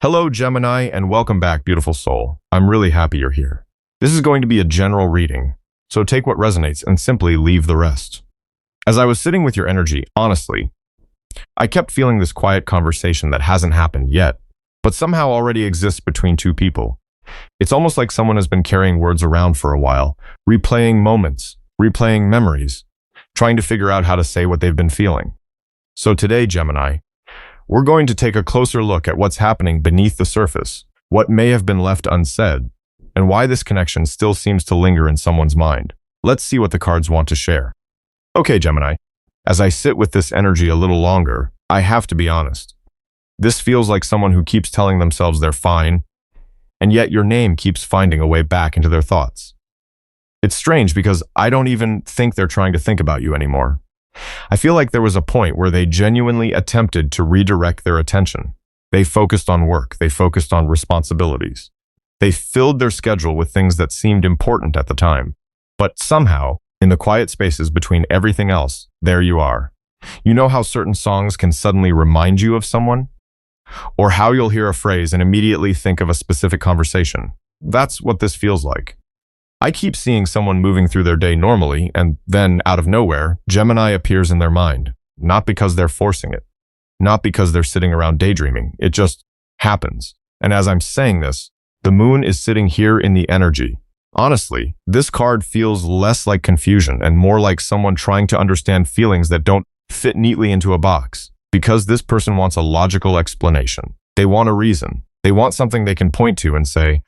Hello, Gemini, and welcome back, beautiful soul. I'm really happy you're here. This is going to be a general reading, so take what resonates and simply leave the rest. As I was sitting with your energy, honestly, I kept feeling this quiet conversation that hasn't happened yet, but somehow already exists between two people. It's almost like someone has been carrying words around for a while, replaying moments, replaying memories, trying to figure out how to say what they've been feeling. So today, Gemini, we're going to take a closer look at what's happening beneath the surface, what may have been left unsaid, and why this connection still seems to linger in someone's mind. Let's see what the cards want to share. Okay, Gemini, as I sit with this energy a little longer, I have to be honest. This feels like someone who keeps telling themselves they're fine, and yet your name keeps finding a way back into their thoughts. It's strange because I don't even think they're trying to think about you anymore. I feel like there was a point where they genuinely attempted to redirect their attention. They focused on work. They focused on responsibilities. They filled their schedule with things that seemed important at the time. But somehow, in the quiet spaces between everything else, there you are. You know how certain songs can suddenly remind you of someone? Or how you'll hear a phrase and immediately think of a specific conversation. That's what this feels like. I keep seeing someone moving through their day normally, and then, out of nowhere, Gemini appears in their mind. Not because they're forcing it. Not because they're sitting around daydreaming. It just happens. And as I'm saying this, the moon is sitting here in the energy. Honestly, this card feels less like confusion and more like someone trying to understand feelings that don't fit neatly into a box. Because this person wants a logical explanation. They want a reason. They want something they can point to and say,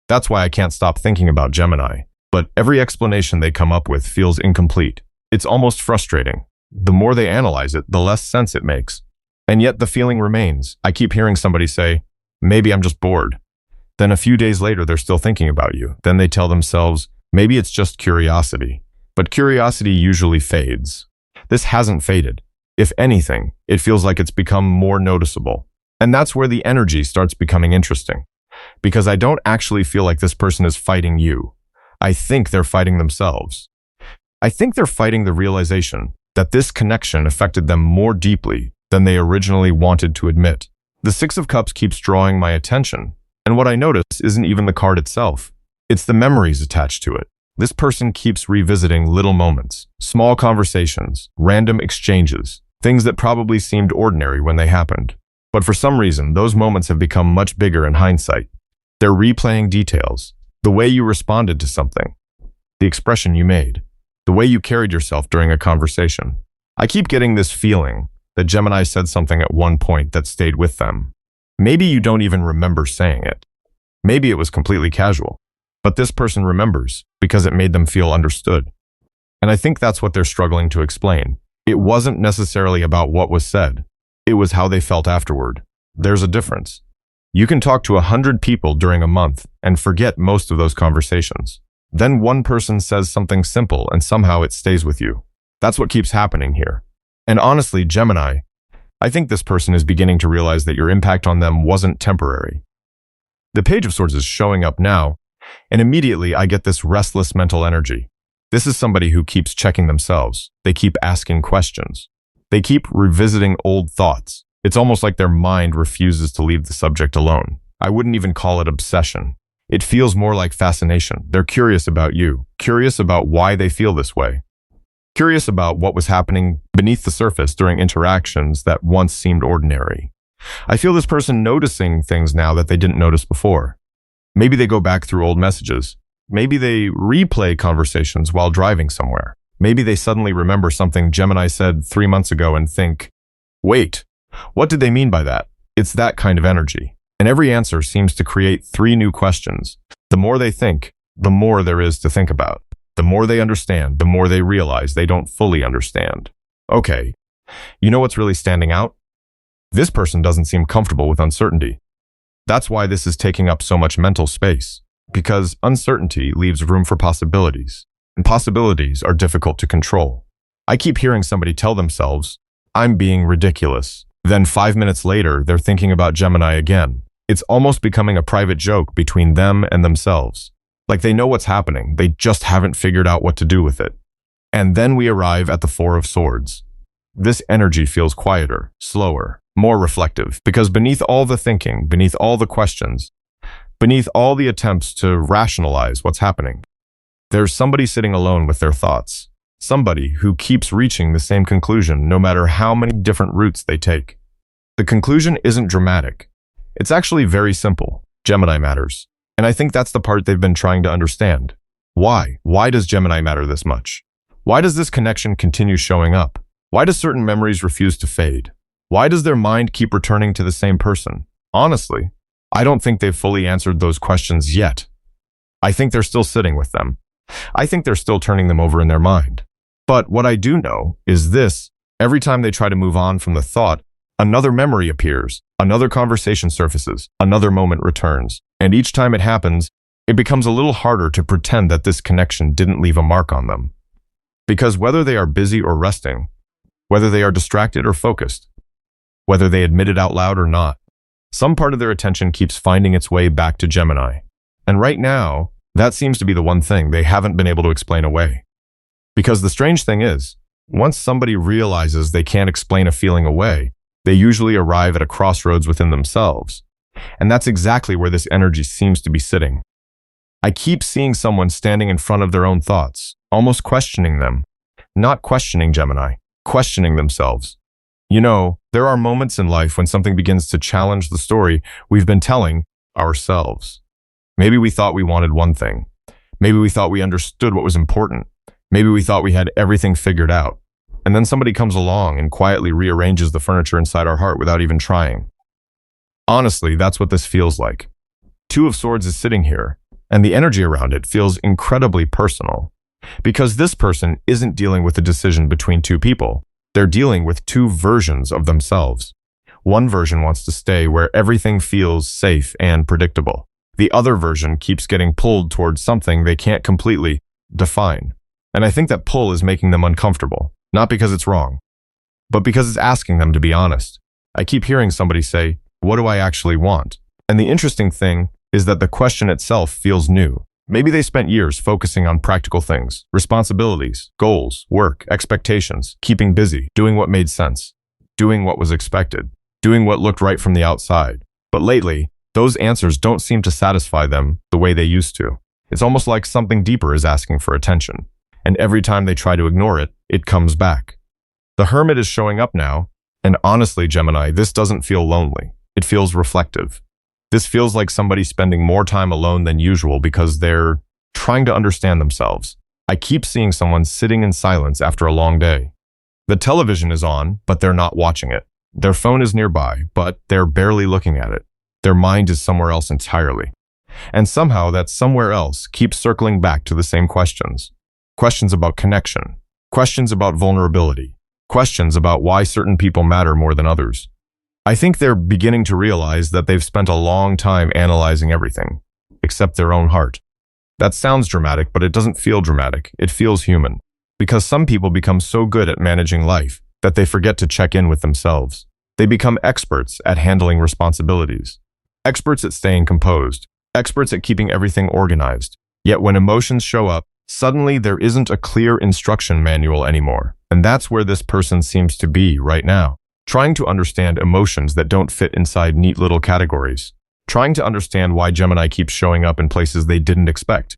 "That's why I can't stop thinking about Gemini." But every explanation they come up with feels incomplete. It's almost frustrating. The more they analyze it, the less sense it makes. And yet the feeling remains. I keep hearing somebody say, "Maybe I'm just bored." Then a few days later, they're still thinking about you. Then they tell themselves, "Maybe it's just curiosity." But curiosity usually fades. This hasn't faded. If anything, it feels like it's become more noticeable. And that's where the energy starts becoming interesting. Because I don't actually feel like this person is fighting you. I think they're fighting themselves. I think they're fighting the realization that this connection affected them more deeply than they originally wanted to admit. The Six of Cups keeps drawing my attention, and what I notice isn't even the card itself. It's the memories attached to it. This person keeps revisiting little moments, small conversations, random exchanges, things that probably seemed ordinary when they happened. But for some reason, those moments have become much bigger in hindsight. They're replaying details, the way you responded to something, the expression you made, the way you carried yourself during a conversation. I keep getting this feeling that Gemini said something at one point that stayed with them. Maybe you don't even remember saying it. Maybe it was completely casual. But this person remembers because it made them feel understood. And I think that's what they're struggling to explain. It wasn't necessarily about what was said. It was how they felt afterward. There's a difference. You can talk to 100 people during a month and forget most of those conversations. Then one person says something simple and somehow it stays with you. That's what keeps happening here. And honestly, Gemini, I think this person is beginning to realize that your impact on them wasn't temporary. The Page of Swords is showing up now, and immediately I get this restless mental energy. This is somebody who keeps checking themselves. They keep asking questions. They keep revisiting old thoughts. It's almost like their mind refuses to leave the subject alone. I wouldn't even call it obsession. It feels more like fascination. They're curious about you, curious about why they feel this way, curious about what was happening beneath the surface during interactions that once seemed ordinary. I feel this person noticing things now that they didn't notice before. Maybe they go back through old messages. Maybe they replay conversations while driving somewhere. Maybe they suddenly remember something Gemini said 3 months ago and think, "Wait, what did they mean by that?" It's that kind of energy. And every answer seems to create 3 new questions. The more they think, the more there is to think about. The more they understand, the more they realize they don't fully understand. Okay, you know what's really standing out? This person doesn't seem comfortable with uncertainty. That's why this is taking up so much mental space. Because uncertainty leaves room for possibilities. And possibilities are difficult to control. I keep hearing somebody tell themselves, "I'm being ridiculous." Then 5 minutes later, they're thinking about Gemini again. It's almost becoming a private joke between them and themselves. Like they know what's happening, they just haven't figured out what to do with it. And then we arrive at the Four of Swords. This energy feels quieter, slower. more reflective, because beneath all the thinking, beneath all the questions, beneath all the attempts to rationalize what's happening, there's somebody sitting alone with their thoughts. Somebody who keeps reaching the same conclusion no matter how many different routes they take. The conclusion isn't dramatic. It's actually very simple. Gemini matters. And I think that's the part they've been trying to understand. Why? Why does Gemini matter this much? Why does this connection continue showing up? Why do certain memories refuse to fade? Why does their mind keep returning to the same person? Honestly, I don't think they've fully answered those questions yet. I think they're still sitting with them. I think they're still turning them over in their mind. But what I do know is this: every time they try to move on from the thought, another memory appears, another conversation surfaces, another moment returns. And each time it happens, it becomes a little harder to pretend that this connection didn't leave a mark on them. Because whether they are busy or resting, whether they are distracted or focused, whether they admit it out loud or not, some part of their attention keeps finding its way back to Gemini. And right now, that seems to be the one thing they haven't been able to explain away. Because the strange thing is, once somebody realizes they can't explain a feeling away, they usually arrive at a crossroads within themselves. And that's exactly where this energy seems to be sitting. I keep seeing someone standing in front of their own thoughts, almost questioning them. Not questioning Gemini, questioning themselves. You know, there are moments in life when something begins to challenge the story we've been telling ourselves. Maybe we thought we wanted one thing. Maybe we thought we understood what was important. Maybe we thought we had everything figured out. And then somebody comes along and quietly rearranges the furniture inside our heart without even trying. Honestly, that's what this feels like. Two of Swords is sitting here, and the energy around it feels incredibly personal. Because this person isn't dealing with a decision between two people. They're dealing with two versions of themselves. One version wants to stay where everything feels safe and predictable. The other version keeps getting pulled towards something they can't completely define. And I think that pull is making them uncomfortable, not because it's wrong, but because it's asking them to be honest. I keep hearing somebody say, "What do I actually want?" And the interesting thing is that the question itself feels new. Maybe they spent years focusing on practical things, responsibilities, goals, work, expectations, keeping busy, doing what made sense, doing what was expected, doing what looked right from the outside. But lately, those answers don't seem to satisfy them the way they used to. It's almost like something deeper is asking for attention. And every time they try to ignore it, it comes back. The Hermit is showing up now, and honestly, Gemini, this doesn't feel lonely. It feels reflective. This feels like somebody spending more time alone than usual because they're trying to understand themselves. I keep seeing someone sitting in silence after a long day. The television is on, but they're not watching it. Their phone is nearby, but they're barely looking at it. Their mind is somewhere else entirely. And somehow that somewhere else keeps circling back to the same questions. Questions about connection, questions about vulnerability, questions about why certain people matter more than others. I think they're beginning to realize that they've spent a long time analyzing everything, except their own heart. That sounds dramatic, but it doesn't feel dramatic. It feels human. Because some people become so good at managing life that they forget to check in with themselves. They become experts at handling responsibilities, experts at staying composed, experts at keeping everything organized. Yet when emotions show up, suddenly there isn't a clear instruction manual anymore. And that's where this person seems to be right now. Trying to understand emotions that don't fit inside neat little categories. Trying to understand why Gemini keeps showing up in places they didn't expect.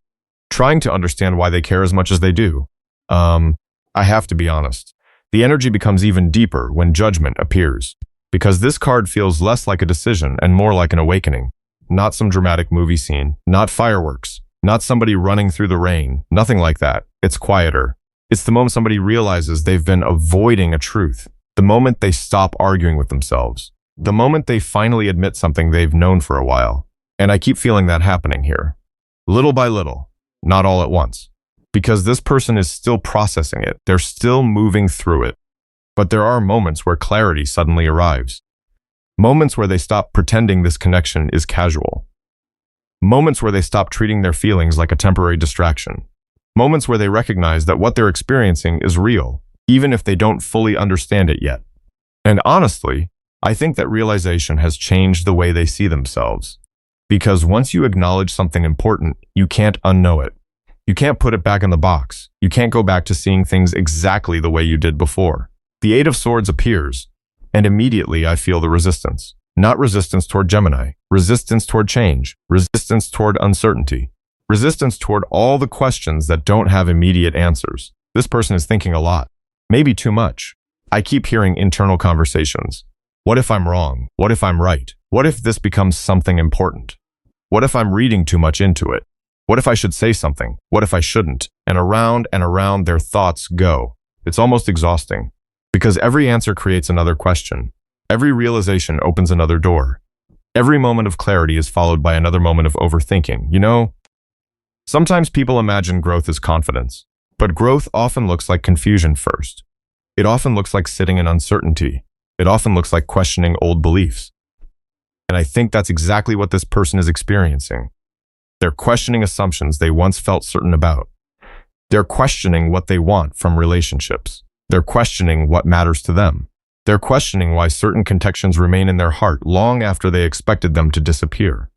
Trying to understand why they care as much as they do. I have to be honest. The energy becomes even deeper when judgment appears. Because this card feels less like a decision and more like an awakening. Not some dramatic movie scene. Not fireworks. Not somebody running through the rain. Nothing like that. It's quieter. It's the moment somebody realizes they've been avoiding a truth. The moment they stop arguing with themselves. The moment they finally admit something they've known for a while. And I keep feeling that happening here. Little by little. Not all at once. Because this person is still processing it. They're still moving through it. But there are moments where clarity suddenly arrives. Moments where they stop pretending this connection is casual. Moments where they stop treating their feelings like a temporary distraction. Moments where they recognize that what they're experiencing is real, even if they don't fully understand it yet. And honestly, I think that realization has changed the way they see themselves. Because once you acknowledge something important, you can't unknow it. You can't put it back in the box. You can't go back to seeing things exactly the way you did before. The Eight of Swords appears, And immediately I feel the resistance. Not resistance toward Gemini, resistance toward change, resistance toward uncertainty, resistance toward all the questions that don't have immediate answers. This person is thinking a lot, maybe too much. I keep hearing internal conversations. What if I'm wrong? What if I'm right? What if this becomes something important? What if I'm reading too much into it? What if I should say something? What if I shouldn't? And around their thoughts go. It's almost exhausting, because every answer creates another question. Every realization opens another door. Every moment of clarity is followed by another moment of overthinking. You know, sometimes people imagine growth as confidence, but growth often looks like confusion first. It often looks like sitting in uncertainty. It often looks like questioning old beliefs. And I think that's exactly what this person is experiencing. They're questioning assumptions they once felt certain about. They're questioning what they want from relationships. They're questioning what matters to them. They're questioning why certain connections remain in their heart long after they expected them to disappear.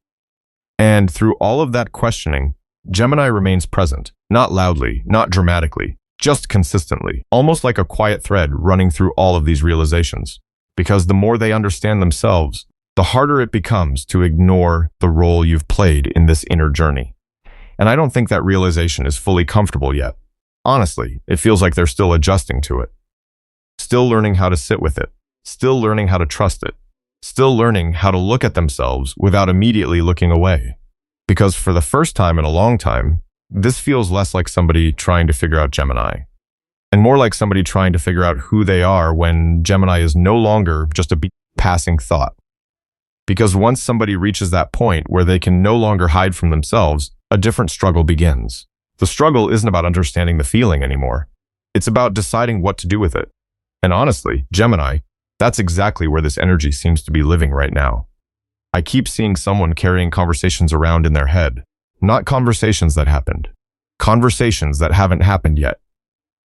And through all of that questioning, Gemini remains present, not loudly, not dramatically, just consistently, almost like a quiet thread running through all of these realizations. Because the more they understand themselves, the harder it becomes to ignore the role you've played in this inner journey. And I don't think that realization is fully comfortable yet. Honestly, it feels like they're still adjusting to it. Still learning how to sit with it. Still learning how to trust it. Still learning how to look at themselves without immediately looking away. Because for the first time in a long time, this feels less like somebody trying to figure out Gemini, and more like somebody trying to figure out who they are when Gemini is no longer just a passing thought. Because once somebody reaches that point where they can no longer hide from themselves, a different struggle begins. The struggle isn't about understanding the feeling anymore. It's about deciding what to do with it. And honestly, Gemini, that's exactly where this energy seems to be living right now. I keep seeing someone carrying conversations around in their head. Not conversations that happened. Conversations that haven't happened yet.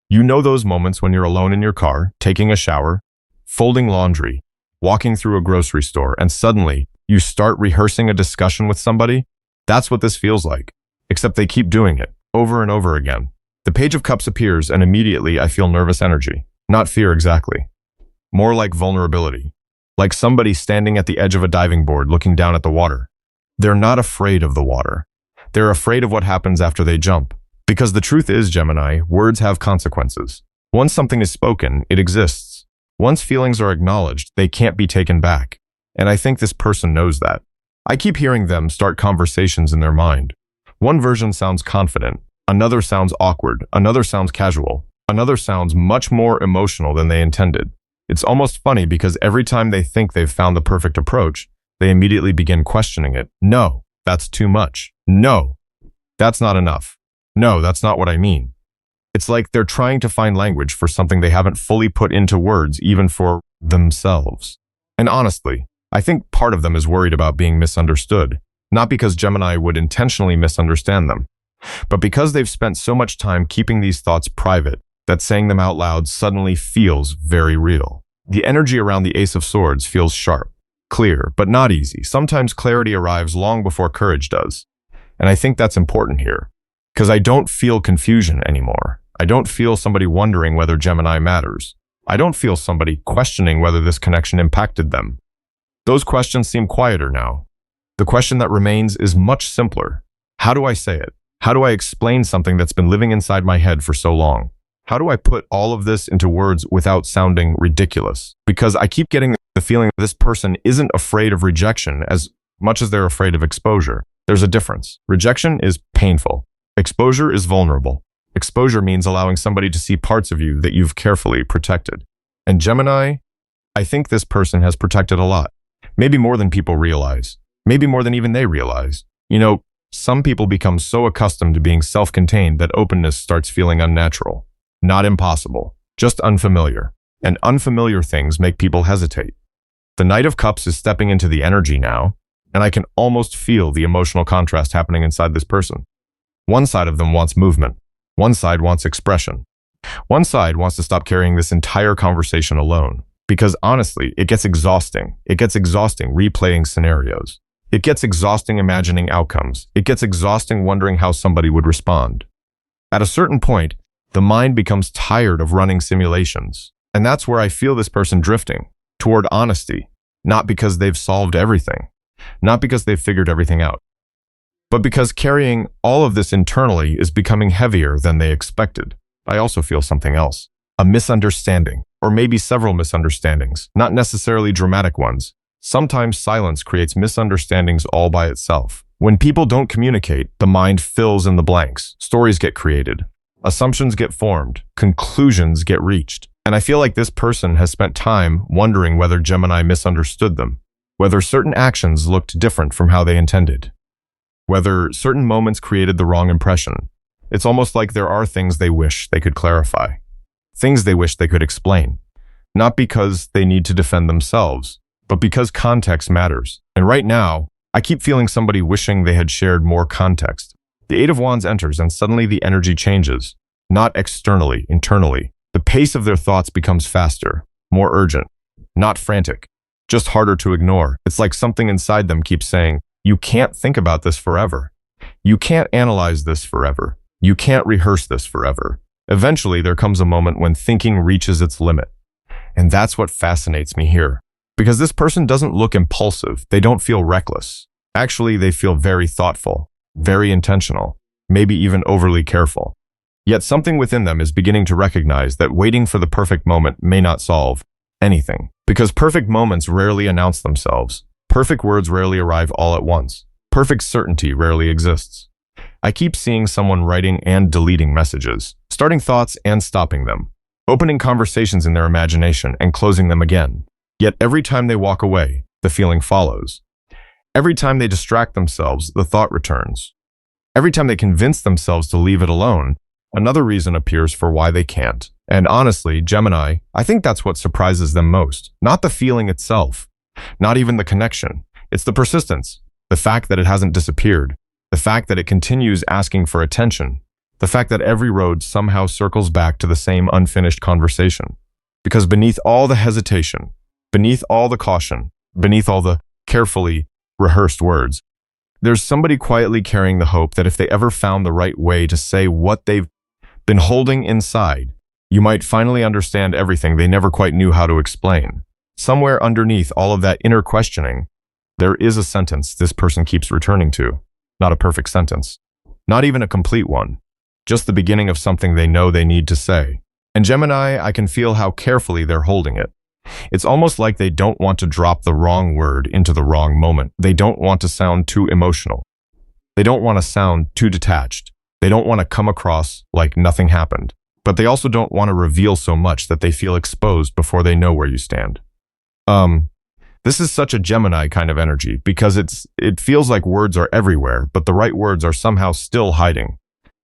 You know those moments when you're alone in your car, taking a shower, folding laundry, walking through a grocery store, and suddenly you start rehearsing a discussion with somebody? That's what this feels like, except they keep doing it over and over again. The Page of Cups appears and immediately I feel nervous energy. Not fear exactly. More like vulnerability. Like somebody standing at the edge of a diving board looking down at the water. They're not afraid of the water. They're afraid of what happens after they jump. Because the truth is, Gemini, words have consequences. Once something is spoken, it exists. Once feelings are acknowledged, they can't be taken back. And I think this person knows that. I keep hearing them start conversations in their mind. One version sounds confident. Another sounds awkward. Another sounds casual. Another sounds much more emotional than they intended. It's almost funny because every time they think they've found the perfect approach, they immediately begin questioning it. No, that's too much. No, that's not enough. No, that's not what I mean. It's like they're trying to find language for something they haven't fully put into words even for themselves. And honestly, I think part of them is worried about being misunderstood, not because Gemini would intentionally misunderstand them, but because they've spent so much time keeping these thoughts private that saying them out loud suddenly feels very real. The energy around the Ace of Swords feels sharp, clear, but not easy. Sometimes clarity arrives long before courage does. And I think that's important here, because I don't feel confusion anymore. I don't feel somebody wondering whether Gemini matters. I don't feel somebody questioning whether this connection impacted them. Those questions seem quieter now. The question that remains is much simpler. How do I say it? How do I explain something that's been living inside my head for so long? How do I put all of this into words without sounding ridiculous? Because I keep getting the feeling that this person isn't afraid of rejection as much as they're afraid of exposure. There's a difference. Rejection is painful. Exposure is vulnerable. Exposure means allowing somebody to see parts of you that you've carefully protected. And Gemini, I think this person has protected a lot. Maybe more than people realize. Maybe more than even they realize. You know, some people become so accustomed to being self-contained that openness starts feeling unnatural. Not impossible, just unfamiliar. And unfamiliar things make people hesitate. The Knight of Cups is stepping into the energy now, and I can almost feel the emotional contrast happening inside this person. One side of them wants movement. One side wants expression. One side wants to stop carrying this entire conversation alone. Because honestly, it gets exhausting. It gets exhausting replaying scenarios. It gets exhausting imagining outcomes. It gets exhausting wondering how somebody would respond. At a certain point, the mind becomes tired of running simulations. And that's where I feel this person drifting toward honesty, not because they've solved everything, not because they've figured everything out, but because carrying all of this internally is becoming heavier than they expected. I also feel something else, a misunderstanding, or maybe several misunderstandings, not necessarily dramatic ones. Sometimes silence creates misunderstandings all by itself. When people don't communicate, the mind fills in the blanks, stories get created, assumptions get formed, conclusions get reached. And I feel like this person has spent time wondering whether Gemini misunderstood them, whether certain actions looked different from how they intended, whether certain moments created the wrong impression. It's almost like there are things they wish they could clarify, things they wish they could explain, not because they need to defend themselves, but because context matters. And right now, I keep feeling somebody wishing they had shared more context. The Eight of Wands enters and suddenly the energy changes, not externally, internally. The pace of their thoughts becomes faster, more urgent, not frantic, just harder to ignore. It's like something inside them keeps saying, you can't think about this forever. You can't analyze this forever. You can't rehearse this forever. Eventually, there comes a moment when thinking reaches its limit. And that's what fascinates me here. Because this person doesn't look impulsive. They don't feel reckless. Actually, they feel very thoughtful, very intentional, maybe even overly careful. Yet something within them is beginning to recognize that waiting for the perfect moment may not solve anything. Because perfect moments rarely announce themselves. Perfect words rarely arrive all at once. Perfect certainty rarely exists. I keep seeing someone writing and deleting messages, starting thoughts and stopping them, opening conversations in their imagination and closing them again. Yet every time they walk away, the feeling follows. Every time they distract themselves, the thought returns. Every time they convince themselves to leave it alone, another reason appears for why they can't. And honestly, Gemini, I think that's what surprises them most. Not the feeling itself, not even the connection. It's the persistence, the fact that it hasn't disappeared, the fact that it continues asking for attention, the fact that every road somehow circles back to the same unfinished conversation. Because beneath all the hesitation, beneath all the caution, beneath all the carefully rehearsed words, there's somebody quietly carrying the hope that if they ever found the right way to say what they've been holding inside, you might finally understand everything they never quite knew how to explain. Somewhere underneath all of that inner questioning, there is a sentence this person keeps returning to. Not a perfect sentence, not even a complete one, just the beginning of something they know they need to say. And Gemini, I can feel how carefully they're holding it. It's almost like they don't want to drop the wrong word into the wrong moment. They don't want to sound too emotional. They don't want to sound too detached. They don't want to come across like nothing happened. But they also don't want to reveal so much that they feel exposed before they know where you stand. This is such a Gemini kind of energy because it feels like words are everywhere, but the right words are somehow still hiding.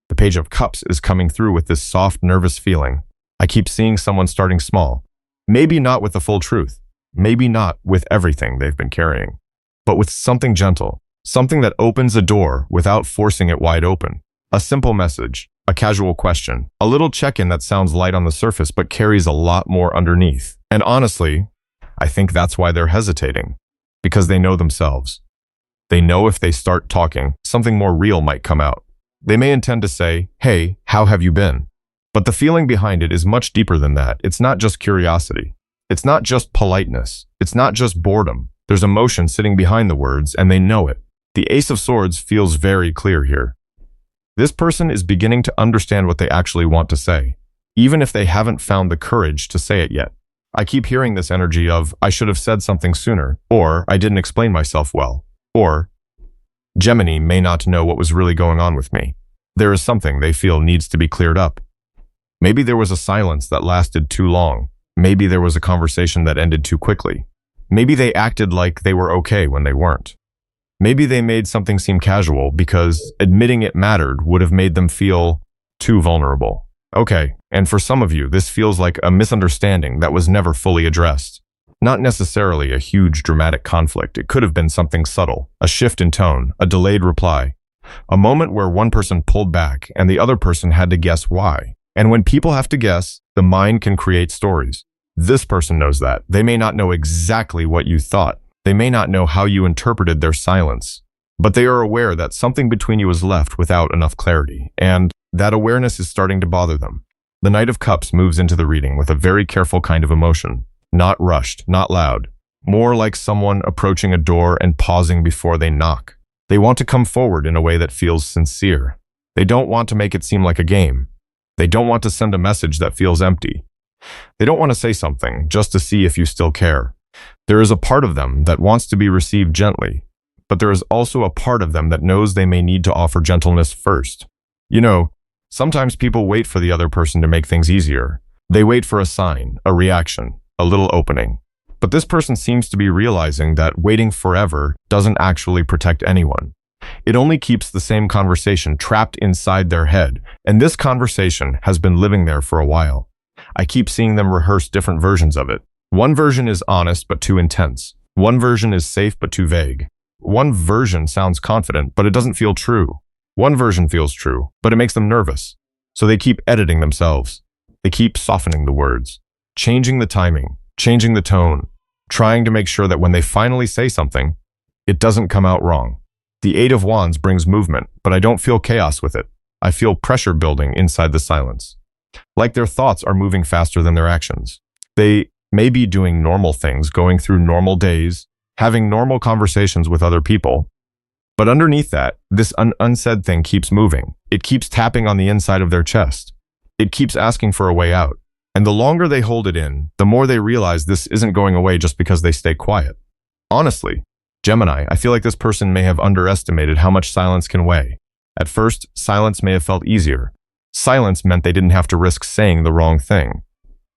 The Page of Cups is coming through with this soft, nervous feeling. I keep seeing someone starting small. Maybe not with the full truth. Maybe not with everything they've been carrying. But with something gentle. Something that opens a door without forcing it wide open. A simple message. A casual question. A little check-in that sounds light on the surface but carries a lot more underneath. And honestly, I think that's why they're hesitating. Because they know themselves. They know if they start talking, something more real might come out. They may intend to say, "Hey, how have you been?" But the feeling behind it is much deeper than that. It's not just curiosity. It's not just politeness. It's not just boredom. There's emotion sitting behind the words, and they know it. The Ace of Swords feels very clear here. This person is beginning to understand what they actually want to say, even if they haven't found the courage to say it yet. I keep hearing this energy of, I should have said something sooner, or I didn't explain myself well, or Gemini may not know what was really going on with me. There is something they feel needs to be cleared up. Maybe there was a silence that lasted too long. Maybe there was a conversation that ended too quickly. Maybe they acted like they were okay when they weren't. Maybe they made something seem casual because admitting it mattered would have made them feel too vulnerable. Okay, and for some of you, this feels like a misunderstanding that was never fully addressed. Not necessarily a huge dramatic conflict. It could have been something subtle, a shift in tone, a delayed reply, a moment where one person pulled back and the other person had to guess why. And when people have to guess, the mind can create stories. This person knows that. They may not know exactly what you thought. They may not know how you interpreted their silence. But they are aware that something between you is left without enough clarity, and that awareness is starting to bother them. The Knight of Cups moves into the reading with a very careful kind of emotion. Not rushed, not loud. More like someone approaching a door and pausing before they knock. They want to come forward in a way that feels sincere. They don't want to make it seem like a game. They don't want to send a message that feels empty. They don't want to say something just to see if you still care. There is a part of them that wants to be received gently, but there is also a part of them that knows they may need to offer gentleness first. You know, sometimes people wait for the other person to make things easier. They wait for a sign, a reaction, a little opening. But this person seems to be realizing that waiting forever doesn't actually protect anyone. It only keeps the same conversation trapped inside their head, and this conversation has been living there for a while. I keep seeing them rehearse different versions of it. One version is honest but too intense. One version is safe but too vague. One version sounds confident, but it doesn't feel true. One version feels true, but it makes them nervous. So they keep editing themselves. They keep softening the words, changing the timing, changing the tone, trying to make sure that when they finally say something, it doesn't come out wrong. The Eight of Wands brings movement, but I don't feel chaos with it. I feel pressure building inside the silence. Like their thoughts are moving faster than their actions. They may be doing normal things, going through normal days, having normal conversations with other people. But underneath that, this unsaid thing keeps moving. It keeps tapping on the inside of their chest. It keeps asking for a way out. And the longer they hold it in, the more they realize this isn't going away just because they stay quiet. Honestly, Gemini, I feel like this person may have underestimated how much silence can weigh. At first, silence may have felt easier. Silence meant they didn't have to risk saying the wrong thing.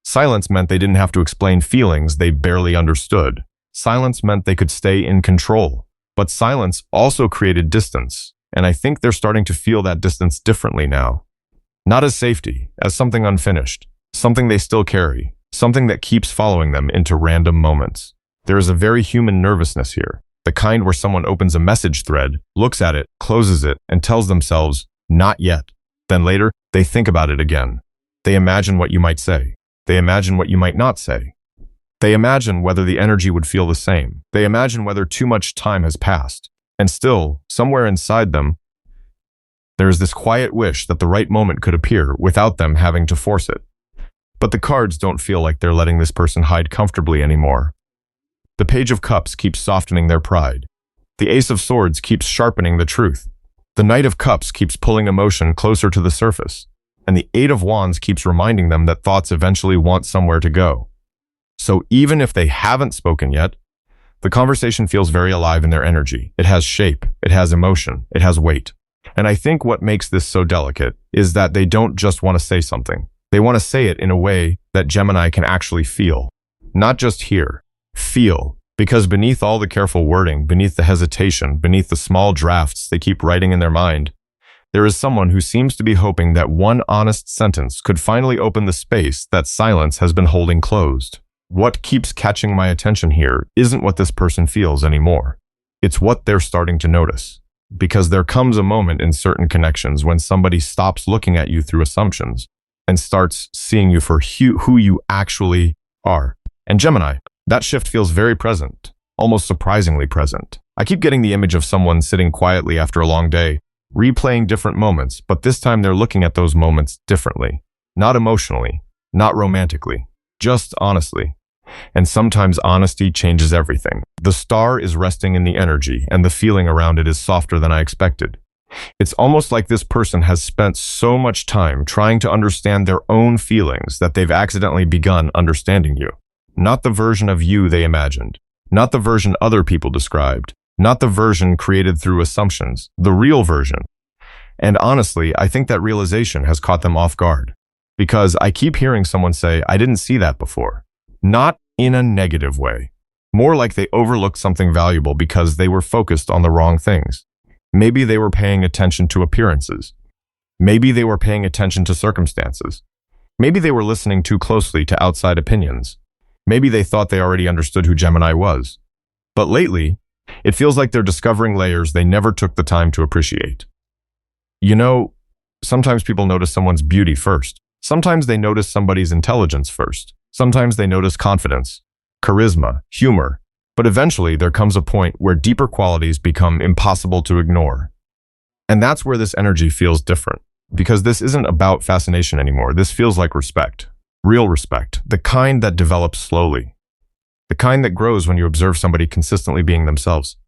Silence meant they didn't have to explain feelings they barely understood. Silence meant they could stay in control. But silence also created distance, and I think they're starting to feel that distance differently now. Not as safety, as something unfinished, something they still carry, something that keeps following them into random moments. There is a very human nervousness here, the kind where someone opens a message thread, looks at it, closes it, and tells themselves, "Not yet." Then later, they think about it again. They imagine what you might say. They imagine what you might not say. They imagine whether the energy would feel the same. They imagine whether too much time has passed. And still, somewhere inside them, there is this quiet wish that the right moment could appear without them having to force it. But the cards don't feel like they're letting this person hide comfortably anymore. The Page of Cups keeps softening their pride. The Ace of Swords keeps sharpening the truth. The Knight of Cups keeps pulling emotion closer to the surface. And the Eight of Wands keeps reminding them that thoughts eventually want somewhere to go. So even if they haven't spoken yet, the conversation feels very alive in their energy. It has shape, it has emotion, it has weight. And I think what makes this so delicate is that they don't just want to say something. They want to say it in a way that Gemini can actually feel. Not just hear, feel. Because beneath all the careful wording, beneath the hesitation, beneath the small drafts they keep writing in their mind, there is someone who seems to be hoping that one honest sentence could finally open the space that silence has been holding closed. What keeps catching my attention here isn't what this person feels anymore. It's what they're starting to notice. Because there comes a moment in certain connections when somebody stops looking at you through assumptions and starts seeing you for who you actually are. And Gemini, that shift feels very present, almost surprisingly present. I keep getting the image of someone sitting quietly after a long day, replaying different moments, but this time they're looking at those moments differently. Not emotionally, not romantically, just honestly. And sometimes honesty changes everything. The star is resting in the energy, and the feeling around it is softer than I expected. It's almost like this person has spent so much time trying to understand their own feelings that they've accidentally begun understanding you. Not the version of you they imagined. Not the version other people described. Not the version created through assumptions. The real version. And honestly, I think that realization has caught them off guard. Because I keep hearing someone say, "I didn't see that before." Not in a negative way. More like they overlooked something valuable because they were focused on the wrong things. Maybe they were paying attention to appearances. Maybe they were paying attention to circumstances. Maybe they were listening too closely to outside opinions. Maybe they thought they already understood who Gemini was. But lately, it feels like they're discovering layers they never took the time to appreciate. You know, sometimes people notice someone's beauty first. Sometimes they notice somebody's intelligence first. Sometimes they notice confidence, charisma, humor. But eventually, there comes a point where deeper qualities become impossible to ignore. And that's where this energy feels different. Because this isn't about fascination anymore. This feels like respect. Real respect. The kind that develops slowly. the kind that grows when you observe somebody consistently being themselves.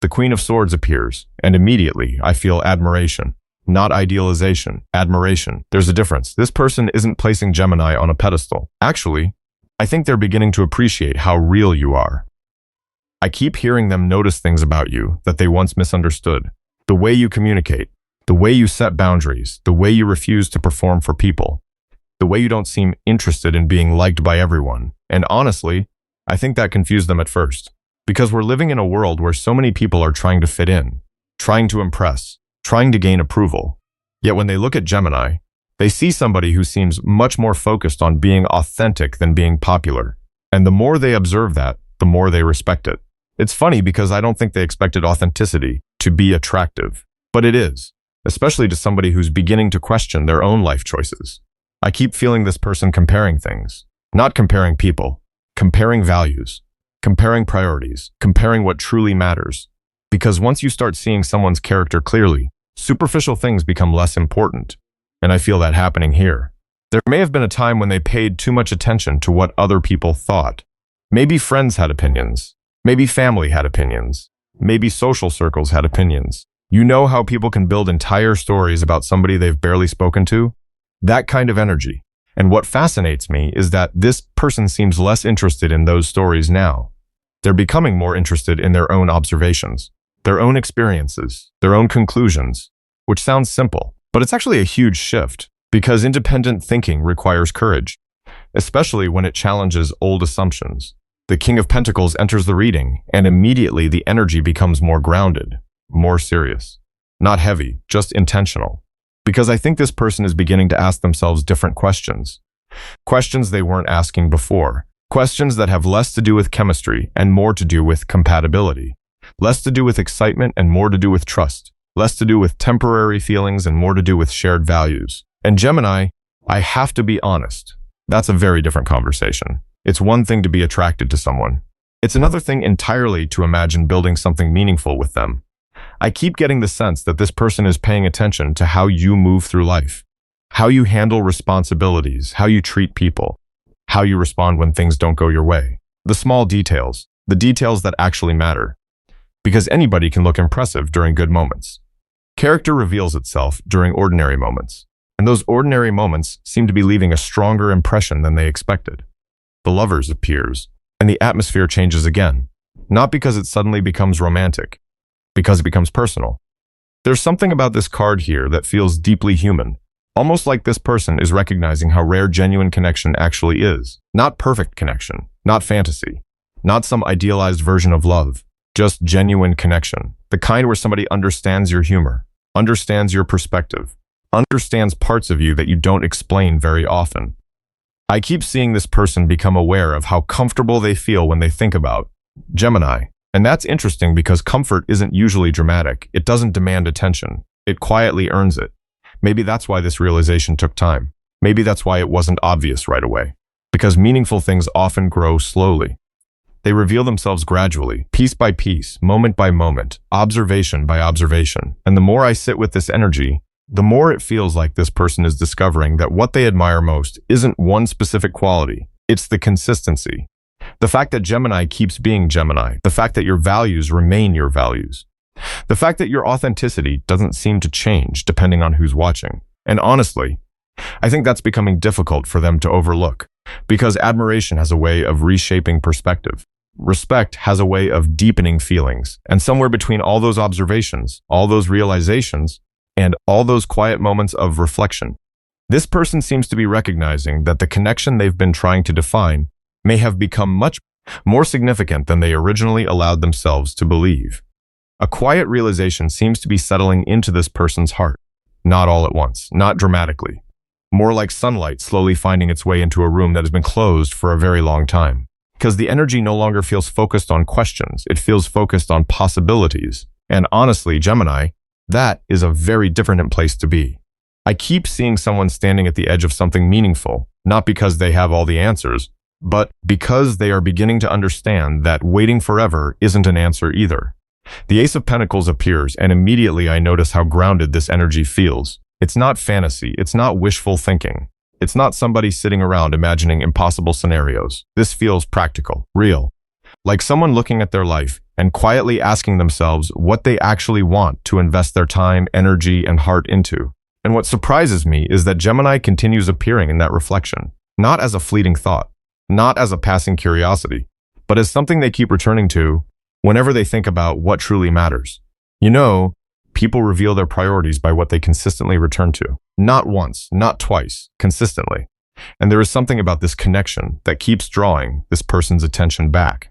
The Queen of Swords appears, and immediately I feel admiration. Not idealization, admiration. There's a difference. This person isn't placing Gemini on a pedestal. Actually, I think they're beginning to appreciate how real you are. I keep hearing them notice things about you that they once misunderstood. The way you communicate, the way you set boundaries, the way you refuse to perform for people, the way you don't seem interested in being liked by everyone. And honestly, I think that confused them at first. Because we're living in a world where so many people are trying to fit in, trying to impress, trying to gain approval. Yet when they look at Gemini, they see somebody who seems much more focused on being authentic than being popular. And the more they observe that, the more they respect it. It's funny because I don't think they expected authenticity to be attractive, but it is, especially to somebody who's beginning to question their own life choices. I keep feeling this person comparing things, not comparing people, comparing values, comparing priorities, comparing what truly matters. Because once you start seeing someone's character clearly, superficial things become less important. And I feel that happening here. There may have been a time when they paid too much attention to what other people thought. Maybe friends had opinions. Maybe family had opinions. Maybe social circles had opinions. You know how people can build entire stories about somebody they've barely spoken to? That kind of energy. And what fascinates me is that this person seems less interested in those stories now. They're becoming more interested in their own observations, their own experiences, their own conclusions, which sounds simple, but it's actually a huge shift because independent thinking requires courage, especially when it challenges old assumptions. The King of Pentacles enters the reading, and immediately the energy becomes more grounded, more serious. Not heavy, just intentional. Because I think this person is beginning to ask themselves different questions. Questions they weren't asking before. Questions that have less to do with chemistry and more to do with compatibility. Less to do with excitement and more to do with trust. Less to do with temporary feelings and more to do with shared values. And Gemini, I have to be honest, that's a very different conversation. It's one thing to be attracted to someone. It's another thing entirely to imagine building something meaningful with them. I keep getting the sense that this person is paying attention to how you move through life, how you handle responsibilities, how you treat people, how you respond when things don't go your way. The small details, the details that actually matter. Because anybody can look impressive during good moments. Character reveals itself during ordinary moments, and those ordinary moments seem to be leaving a stronger impression than they expected. The Lovers appears, and the atmosphere changes again, not because it suddenly becomes romantic, because it becomes personal. There's something about this card here that feels deeply human, almost like this person is recognizing how rare genuine connection actually is. Not perfect connection, not fantasy, not some idealized version of love, just genuine connection. The kind where somebody understands your humor, understands your perspective, understands parts of you that you don't explain very often. I keep seeing this person become aware of how comfortable they feel when they think about Gemini. And that's interesting because comfort isn't usually dramatic. It doesn't demand attention. It quietly earns it. Maybe that's why this realization took time. Maybe that's why it wasn't obvious right away. Because meaningful things often grow slowly. They reveal themselves gradually, piece by piece, moment by moment, observation by observation. And the more I sit with this energy, the more it feels like this person is discovering that what they admire most isn't one specific quality. It's the consistency. The fact that Gemini keeps being Gemini. The fact that your values remain your values. The fact that your authenticity doesn't seem to change depending on who's watching. And honestly, I think that's becoming difficult for them to overlook because admiration has a way of reshaping perspective. Respect has a way of deepening feelings. And somewhere between all those observations, all those realizations, and all those quiet moments of reflection, this person seems to be recognizing that the connection they've been trying to define may have become much more significant than they originally allowed themselves to believe. A quiet realization seems to be settling into this person's heart, not all at once, not dramatically, more like sunlight slowly finding its way into a room that has been closed for a very long time. Because the energy no longer feels focused on questions, it feels focused on possibilities. And honestly, Gemini, that is a very different place to be. I keep seeing someone standing at the edge of something meaningful, not because they have all the answers, but because they are beginning to understand that waiting forever isn't an answer either. The Ace of Pentacles appears, and immediately I notice how grounded this energy feels. It's not fantasy, it's not wishful thinking. It's not somebody sitting around imagining impossible scenarios. This feels practical, real. Like someone looking at their life and quietly asking themselves what they actually want to invest their time, energy, and heart into. And what surprises me is that Gemini continues appearing in that reflection, not as a fleeting thought, not as a passing curiosity, but as something they keep returning to whenever they think about what truly matters. You know, people reveal their priorities by what they consistently return to. Not once, not twice, consistently. And there is something about this connection that keeps drawing this person's attention back.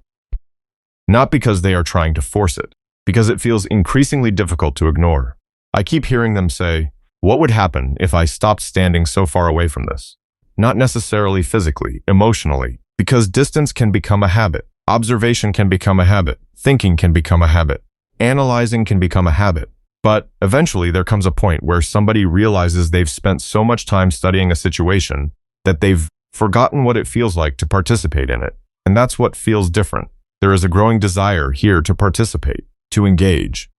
Not because they are trying to force it, because it feels increasingly difficult to ignore. I keep hearing them say, "What would happen if I stopped standing so far away from this?" Not necessarily physically, emotionally, because distance can become a habit. Observation can become a habit. Thinking can become a habit. Analyzing can become a habit. But eventually there comes a point where somebody realizes they've spent so much time studying a situation that they've forgotten what it feels like to participate in it. And that's what feels different. There is a growing desire here to participate, to engage,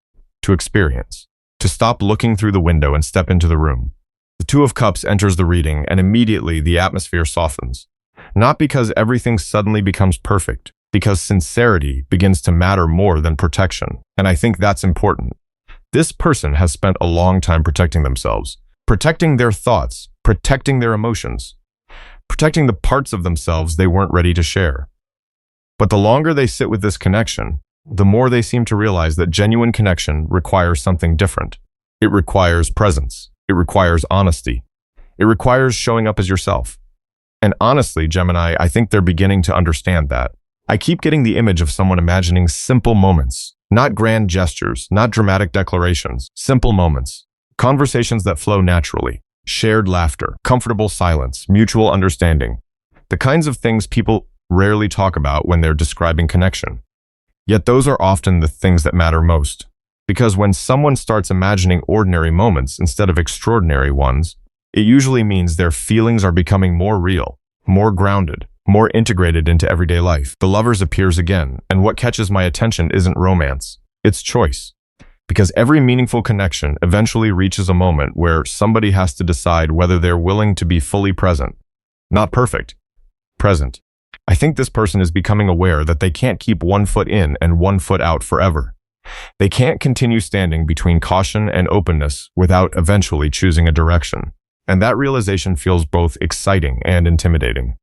to experience, to stop looking through the window and step into the room. The Two of Cups enters the reading, and immediately the atmosphere softens. Not because everything suddenly becomes perfect, because sincerity begins to matter more than protection. And I think that's important. This person has spent a long time protecting themselves, protecting their thoughts, protecting their emotions, protecting the parts of themselves they weren't ready to share. But the longer they sit with this connection, the more they seem to realize that genuine connection requires something different. It requires presence. It requires honesty. It requires showing up as yourself. And honestly, Gemini, I think they're beginning to understand that. I keep getting the image of someone imagining simple moments, not grand gestures, not dramatic declarations, simple moments, conversations that flow naturally, shared laughter, comfortable silence, mutual understanding, the kinds of things people rarely talk about when they're describing connection. Yet those are often the things that matter most. Because when someone starts imagining ordinary moments instead of extraordinary ones, it usually means their feelings are becoming more real, more grounded, more integrated into everyday life. The Lovers appears again, and what catches my attention isn't romance, it's choice. Because every meaningful connection eventually reaches a moment where somebody has to decide whether they're willing to be fully present. Not perfect, present. I think this person is becoming aware that they can't keep one foot in and one foot out forever. They can't continue standing between caution and openness without eventually choosing a direction. And that realization feels both exciting and intimidating.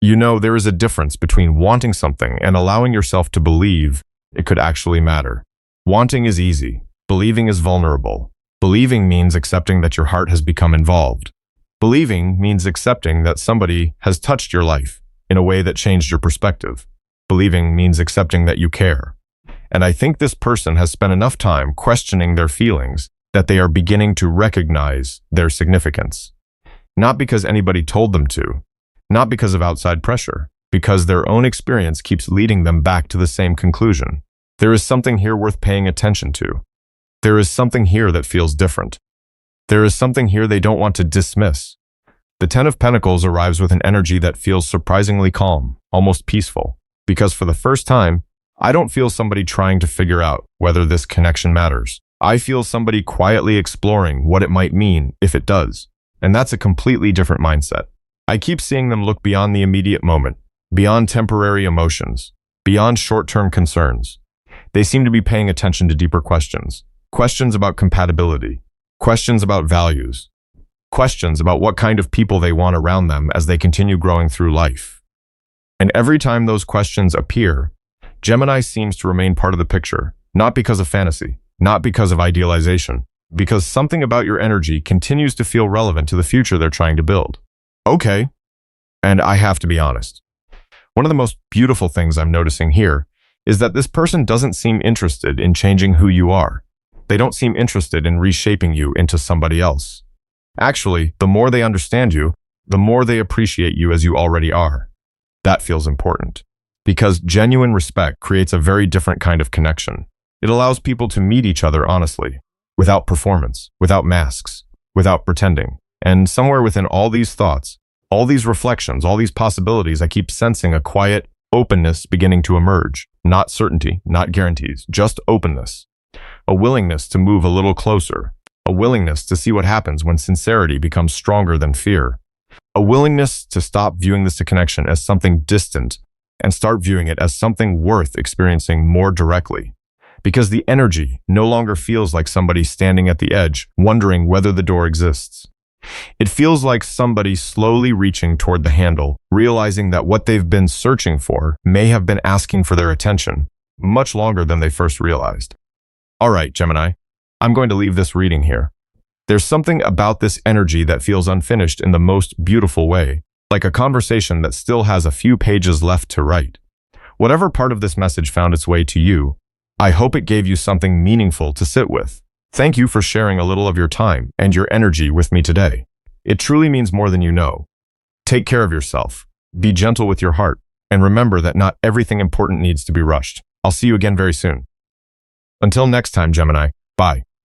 You know, there is a difference between wanting something and allowing yourself to believe it could actually matter. Wanting is easy. Believing is vulnerable. Believing means accepting that your heart has become involved. Believing means accepting that somebody has touched your life in a way that changed your perspective. Believing means accepting that you care. And I think this person has spent enough time questioning their feelings that they are beginning to recognize their significance. Not because anybody told them to, not because of outside pressure, because their own experience keeps leading them back to the same conclusion. There is something here worth paying attention to. There is something here that feels different. There is something here they don't want to dismiss. The Ten of Pentacles arrives with an energy that feels surprisingly calm, almost peaceful, because for the first time, I don't feel somebody trying to figure out whether this connection matters. I feel somebody quietly exploring what it might mean if it does, and that's a completely different mindset. I keep seeing them look beyond the immediate moment, beyond temporary emotions, beyond short-term concerns. They seem to be paying attention to deeper questions, questions about compatibility, questions about values, questions about what kind of people they want around them as they continue growing through life. And every time those questions appear, Gemini seems to remain part of the picture, not because of fantasy, not because of idealization, because something about your energy continues to feel relevant to the future they're trying to build. Okay, and I have to be honest. One of the most beautiful things I'm noticing here is that this person doesn't seem interested in changing who you are. They don't seem interested in reshaping you into somebody else. Actually, the more they understand you, the more they appreciate you as you already are. That feels important. Because genuine respect creates a very different kind of connection. It allows people to meet each other honestly, without performance, without masks, without pretending. And somewhere within all these thoughts, all these reflections, all these possibilities, I keep sensing a quiet openness beginning to emerge. Not certainty, not guarantees, just openness. A willingness to move a little closer. A willingness to see what happens when sincerity becomes stronger than fear. A willingness to stop viewing this connection as something distant and start viewing it as something worth experiencing more directly. Because the energy no longer feels like somebody standing at the edge, wondering whether the door exists. It feels like somebody slowly reaching toward the handle, realizing that what they've been searching for may have been asking for their attention much longer than they first realized. All right, Gemini, I'm going to leave this reading here. There's something about this energy that feels unfinished in the most beautiful way, like a conversation that still has a few pages left to write. Whatever part of this message found its way to you, I hope it gave you something meaningful to sit with. Thank you for sharing a little of your time and your energy with me today. It truly means more than you know. Take care of yourself, be gentle with your heart, and remember that not everything important needs to be rushed. I'll see you again very soon. Until next time, Gemini, bye.